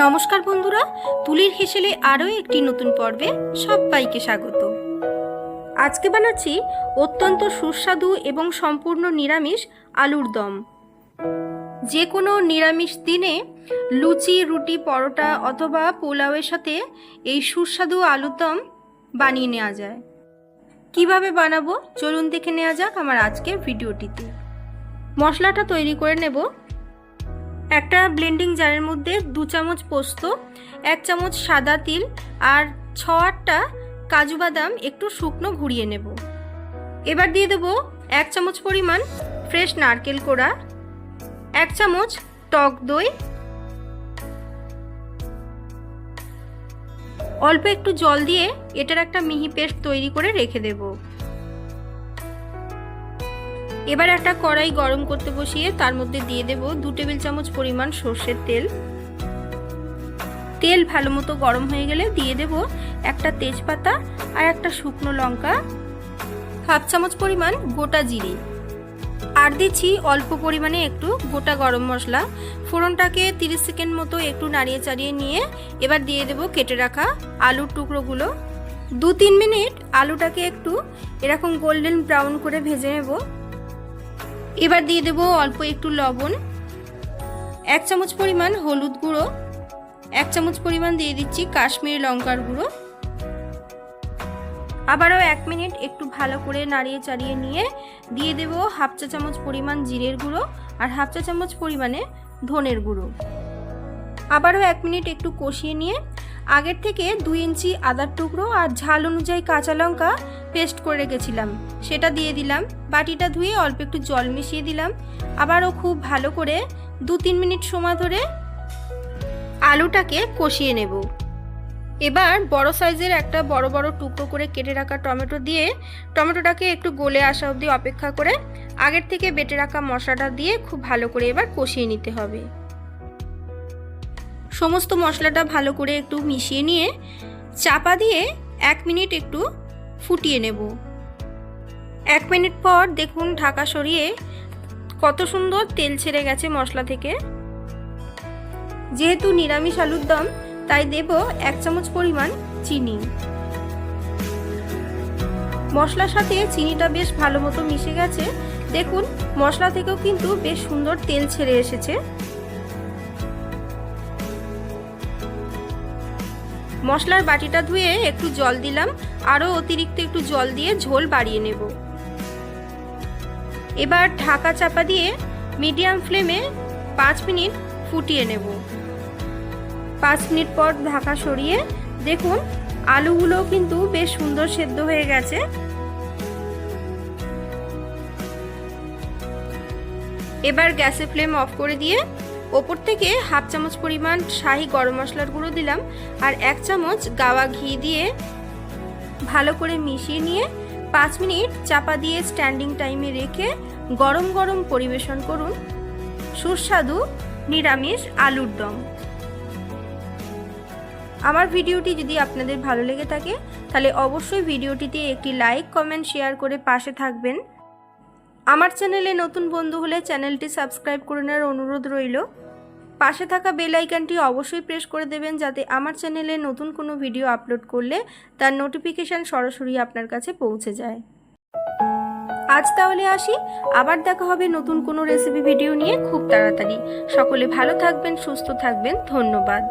নমস্কার বন্ধুরা, তুলির হেসেলে আরও একটি নতুন পর্বে সবাইকে স্বাগত। আজকে বানাচ্ছি অত্যন্ত সুস্বাদু এবং সম্পূর্ণ নিরামিষ আলুর দম। যে কোনো নিরামিষ দিনে লুচি, রুটি, পরোটা অথবা পোলাওয়ের সাথে এই সুস্বাদু আলুর দম বানিয়ে নেওয়া যায়। কিভাবে বানাবো চলুন দেখে নেওয়া যাক আমার আজকের ভিডিওটিতে। মশলাটা তৈরি করে নেব। একটা ব্লেন্ডিং জারের মধ্যে 2 চামচ পোস্ত, 1 চামচ সাদা তিল আর 6-8টা কাজু বাদাম একটু শুকনো ঘুরিয়ে নেব। এবার দিয়ে দেব 1 চামচ পরিমাণ ফ্রেশ নারকেল কোড়া, 1 চামচ টক দই, অল্প একটু জল দিয়ে এটার একটা মিহি পেস্ট তৈরি করে রেখে দেব। এবার একটা কড়াই গরম করতে বসিয়ে তার মধ্যে দিয়ে দেব 2 টেবিল চামচ পরিমাণ সর্ষের তেল। তেল ভালো মতো গরম হয়ে গেলে দিয়ে দেব একটা তেজপাতা আর একটা শুকনো লঙ্কা, 1/2 চামচ পরিমাণ গোটা জিরে, আর দিচ্ছি অল্প পরিমাণে একটু গোটা গরম মশলা। ফোড়নটাকে 30 সেকেন্ড মতো একটু নাড়িয়ে চাড়িয়ে নিয়ে এবার দিয়ে দেব কেটে রাখা আলুর টুকরোগুলো। 2-3 মিনিট আলুটাকে একটু এরকম গোল্ডেন ব্রাউন করে ভেজে নেব। এবার দিয়ে দেব অল্প একটু লবণ, 1 চামচ পরিমাণ হলুদ গুঁড়ো, 1 চামচ পরিমাণ দিয়ে দিচ্ছি কাশ্মীরি লঙ্কার গুঁড়ো। আবারও 1 মিনিট একটু ভালো করে নাড়িয়ে চাড়িয়ে নিয়ে দিয়ে দেব 1/2 চা চামচ পরিমাণ জিরের গুঁড়ো আর 1/2 চা চামচ পরিমাণে ধনের গুঁড়ো। আবারও 1 মিনিট একটু কষিয়ে নিয়ে আগের থেকে 2 ইঞ্চি আদার টুকরো আর ঝাল অনুযায়ী কাঁচা লঙ্কা পেস্ট করে রেখেছিলাম সেটা দিয়ে দিলাম। বাটিটা ধুয়ে অল্প একটু জল মিশিয়ে দিলাম। আবারও খুব ভালো করে 2-3 মিনিট সময় ধরে আলুটাকে কষিয়ে নেব। এবার বড় সাইজের একটা বড় বড় টুকরো করে কেটে রাখা টমেটো দিয়ে টমেটোটাকে একটু গলে আসা অবধি অপেক্ষা করে আগের থেকে বেটে রাখা মশলাটা দিয়ে খুব ভালো করে এবার কষিয়ে নিতে হবে। সমস্ত মশলাটা ভালো করে একটু মিশিয়ে নিয়ে চাপা দিয়ে 1 মিনিট একটু ফুটিয়ে নেব। 1 মিনিট পর দেখুন ঢাকা সরিয়ে কত সুন্দর তেল ছেড়ে গেছে মশলা থেকে। যেহেতু নিরামিষ আলুর দম তাই দেব 1 চামচ পরিমাণ চিনি। মশলার সাথে চিনিটা বেশ ভালো মতো মিশে গেছে। দেখুন মশলা থেকেও কিন্তু বেশ সুন্দর তেল ছেড়ে এসেছে। মশলার বাটিটা ধুয়ে একটু জল দিলাম, আরও অতিরিক্ত একটু জল দিয়ে ঝোল বাড়িয়ে নেব। এবার ঢাকা চাপা দিয়ে মিডিয়াম ফ্লেমে 5 মিনিট ফুটিয়ে নেব। 5 মিনিট পর ঢাকা সরিয়ে দেখুন আলুগুলো কিন্তু বেশ সুন্দর সেদ্ধ হয়ে গেছে। এবার গ্যাসের ফ্লেম অফ করে দিয়ে ওপর থেকে 1/2 চামচ পরিমাণ শাহি গরম মশলার গুঁড়ো দিলাম আর 1 চামচ গাওয়া ঘি দিয়ে ভালো করে মিশিয়ে নিয়ে 5 মিনিট চাপা দিয়ে স্ট্যান্ডিং টাইমে রেখে গরম গরম পরিবেশন করুন সুস্বাদু নিরামিষ আলুর দম। আমার ভিডিওটি যদি আপনাদের ভালো লেগে থাকে তাহলে অবশ্যই ভিডিওটিতে একটি লাইক, কমেন্ট, শেয়ার করে পাশে থাকবেন। আমার চ্যানেলে নতুন বন্ধু হলে চ্যানেলটি সাবস্ক্রাইব করে নেওয়ার অনুরোধ রইল। পাশে থাকা বেল আইকনটি অবশ্যই প্রেস করে দেবেন যাতে আমার চ্যানেলে নতুন কোনো ভিডিও আপলোড করলে তার নোটিফিকেশান সরাসরি আপনার কাছে পৌঁছে যায়। আজ তাহলে আসি, আবার দেখা হবে নতুন কোনো রেসিপি ভিডিও নিয়ে খুব তাড়াতাড়ি। সকলে ভালো থাকবেন, সুস্থ থাকবেন। ধন্যবাদ।